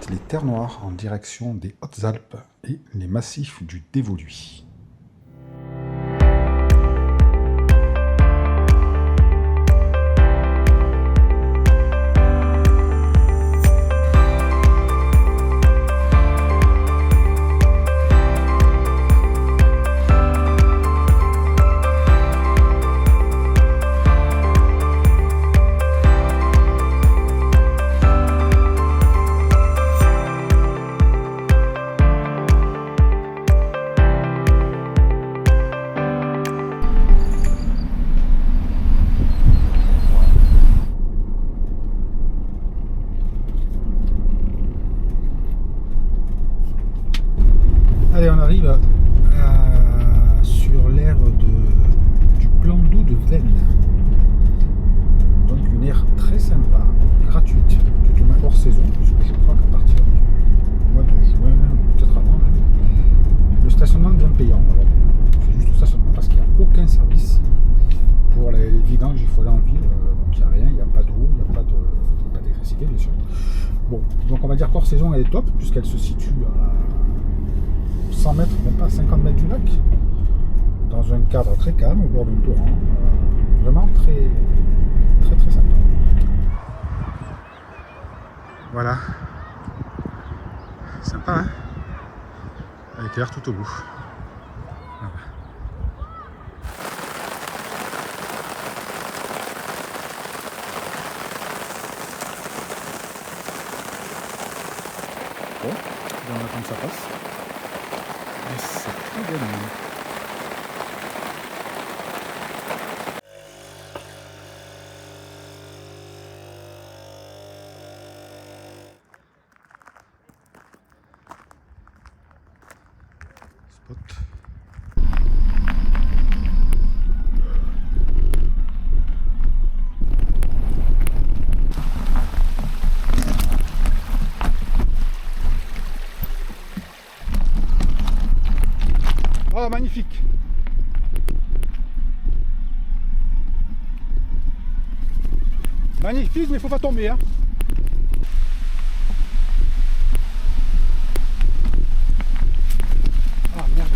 quitte les terres noires en direction des Hautes-Alpes et les massifs du Dévoluy. Allez, on arrive sur l'aire du plan d'eau de Veynes. Donc une aire très sympa, gratuite, tout au moins hors saison, puisque je crois qu'à partir du mois de juin, peut-être avant, le stationnement devient payant. Alors, c'est juste le stationnement parce qu'il n'y a aucun service. Pour les vidanges, il faut aller en ville, donc il n'y a rien, il n'y a pas d'eau, il n'y a pas d'électricité, bien sûr. Bon, donc on va dire qu'hors saison, elle est top, puisqu'elle se situe à 100 mètres, même pas 50 mètres du lac, dans un cadre très calme, au bord d'un torrent, vraiment très sympa. Voilà, sympa, hein, avec l'air tout au bout. Voilà. Bon, on attend que ça passe. Et c'est tout gagné. Spot. Oh, magnifique! Magnifique, mais faut pas tomber, hein! Ah, merde!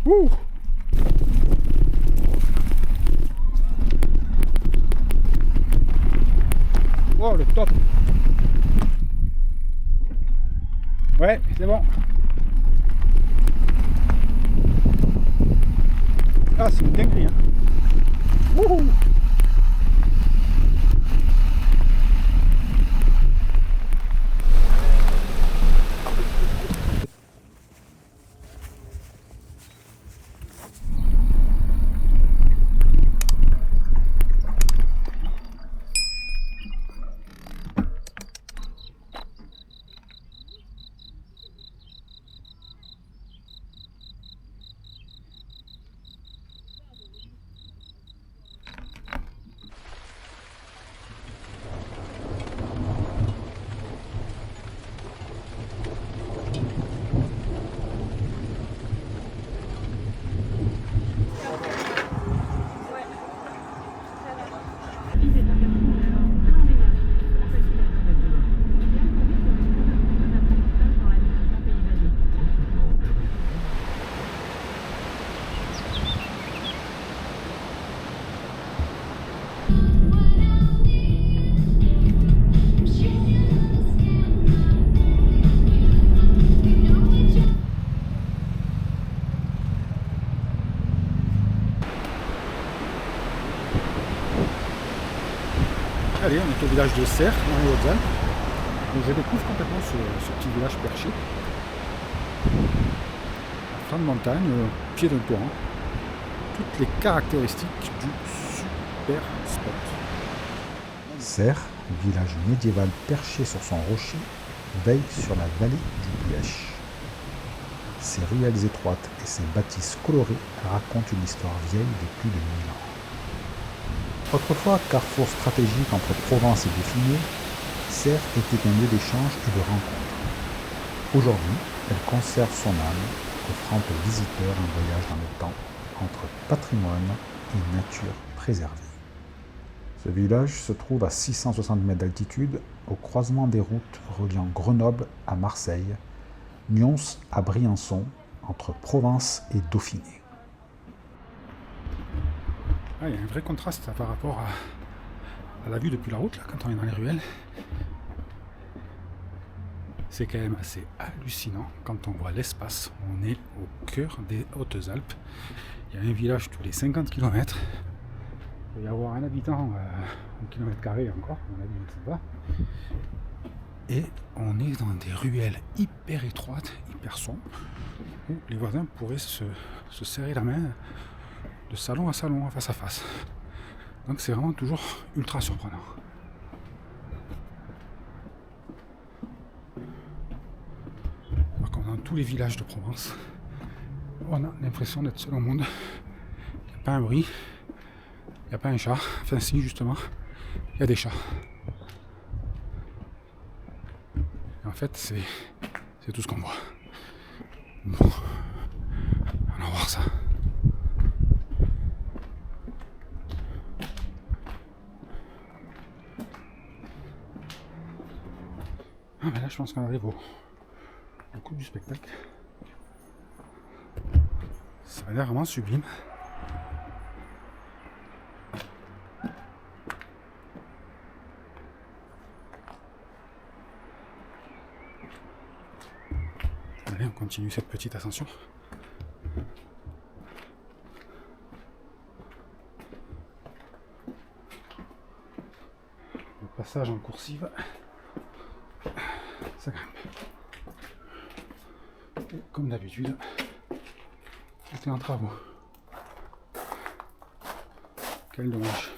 Ouh! Oh, le top! Ouais, c'est bon. Ah, c'est une dinguerie, hein. Wouhou! Allez, on est au village de Serres, dans les Hautes-Alpes. Donc je découvre complètement ce petit village perché. À flanc de montagne, au pied d'un torrent. Toutes les caractéristiques du super spot. Serres, village médiéval perché sur son rocher, veille sur la vallée du Buèche. Ses ruelles étroites et ses bâtisses colorées racontent une histoire vieille de plus de 1000 ans. Autrefois carrefour stratégique entre Provence et Dauphiné, Serres était un lieu d'échange et de rencontre. Aujourd'hui, elle conserve son âme, offrant aux visiteurs un voyage dans le temps entre patrimoine et nature préservée. Ce village se trouve à 660 mètres d'altitude, au croisement des routes reliant Grenoble à Marseille, Nyons à Briançon, entre Provence et Dauphiné. Ah, il y a un vrai contraste par rapport à la vue depuis la route, là, quand on est dans les ruelles. C'est quand même assez hallucinant quand on voit l'espace. On est au cœur des Hautes-Alpes. Il y a un village tous les 50 km. Il va y avoir un habitant au kilomètre carré encore, à mon avis, je ne sais pas. Et on est dans des ruelles hyper étroites, hyper sombres, où les voisins pourraient se serrer la main de salon à salon, face à face. Donc c'est vraiment toujours ultra surprenant. Alors comme dans tous les villages de Provence, on a l'impression d'être seul au monde. Il n'y a pas un bruit, il n'y a pas un chat. Enfin si, justement, il y a des chats. Et en fait, c'est tout ce qu'on voit. Bon, allons voir ça. Ah mais là je pense qu'on arrive au coup du spectacle. Ça a l'air vraiment sublime. Allez, on continue cette petite ascension. Le passage en coursive. Ça grimpe. Et comme d'habitude, tout est en travaux. Quel dommage.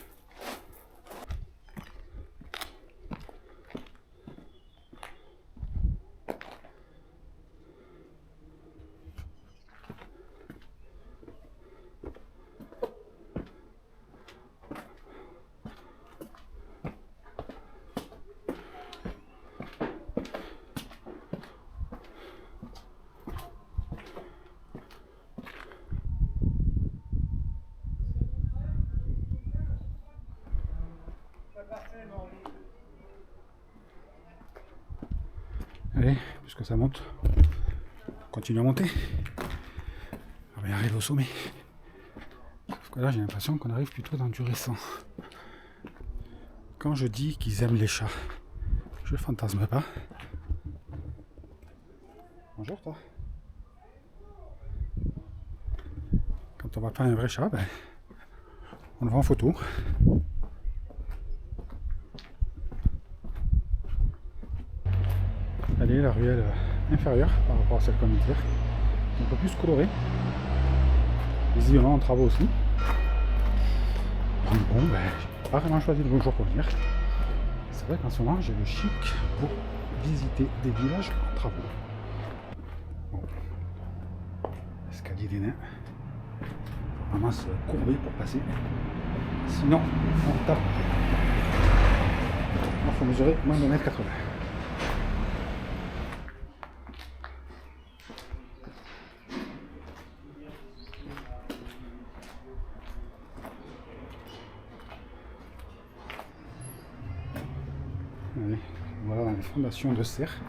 Allez, puisque ça monte, on continue à monter. On va y arriver au sommet. Sauf que là, j'ai l'impression qu'on arrive plutôt dans du récent. Quand je dis qu'ils aiment les chats, je fantasme pas. Bonjour toi. Quand on voit pas un vrai chat, ben, on le voit en photo. Allez, la ruelle inférieure par rapport à celle qu'on vient de faire, un peu plus colorée, visiblement en travaux aussi. Donc bon, ben, j'ai pas vraiment choisi le bon jour pour venir. C'est vrai qu'en ce moment j'ai le chic pour visiter des villages en travaux. Bon, escalier des nains, faut vraiment se courber pour passer, sinon on tape. Il faut mesurer moins de 1,80 m. Allez, voilà dans les fondations de Serres.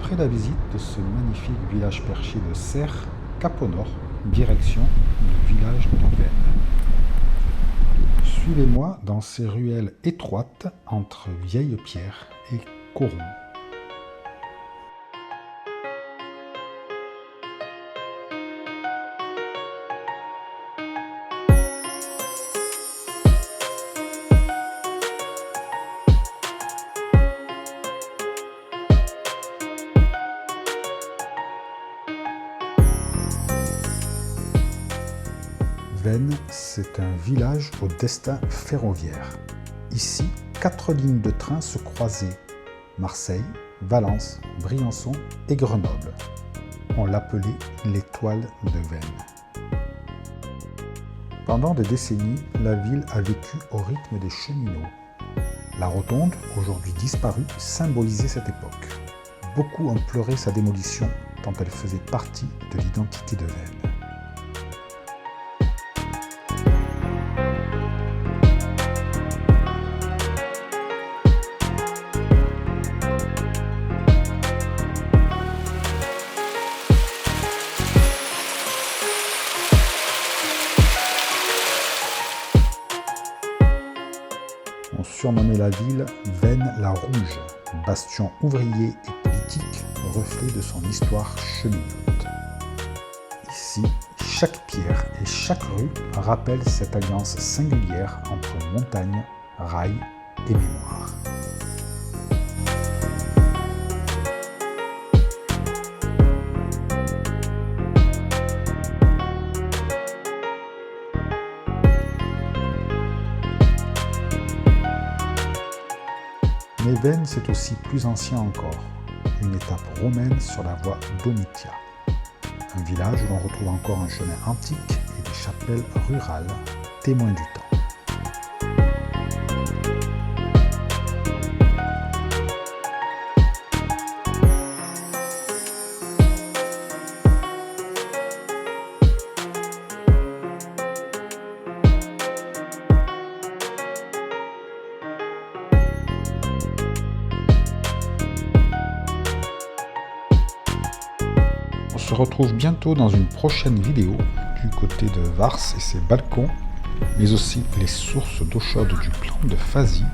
après la visite de ce magnifique village perché de Serres, cap au nord, direction le village de Veynes. Suivez-moi dans ces ruelles étroites entre Vieille Pierre et Coron. Veynes, c'est un village au destin ferroviaire. Ici, 4 lignes de train se croisaient. Marseille, Valence, Briançon et Grenoble. On l'appelait l'étoile de Veynes. Pendant des décennies, la ville a vécu au rythme des cheminots. La rotonde, aujourd'hui disparue, symbolisait cette époque. Beaucoup ont pleuré sa démolition tant elle faisait partie de l'identité de Veynes. On surnommait la ville Veynes la Rouge, bastion ouvrier et politique, reflet de son histoire cheminote. Ici, chaque pierre et chaque rue rappelle cette alliance singulière entre montagne, rail et mémoire. Mais Veynes, c'est aussi plus ancien encore, une étape romaine sur la voie Domitia. Un village où l'on retrouve encore un chemin antique et des chapelles rurales, témoins du temps. On se retrouve bientôt dans une prochaine vidéo du côté de Vars et ses balcons, mais aussi les sources d'eau chaude du plan de Fazy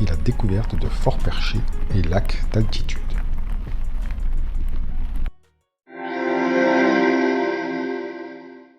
et la découverte de forts perchés et lacs d'altitude.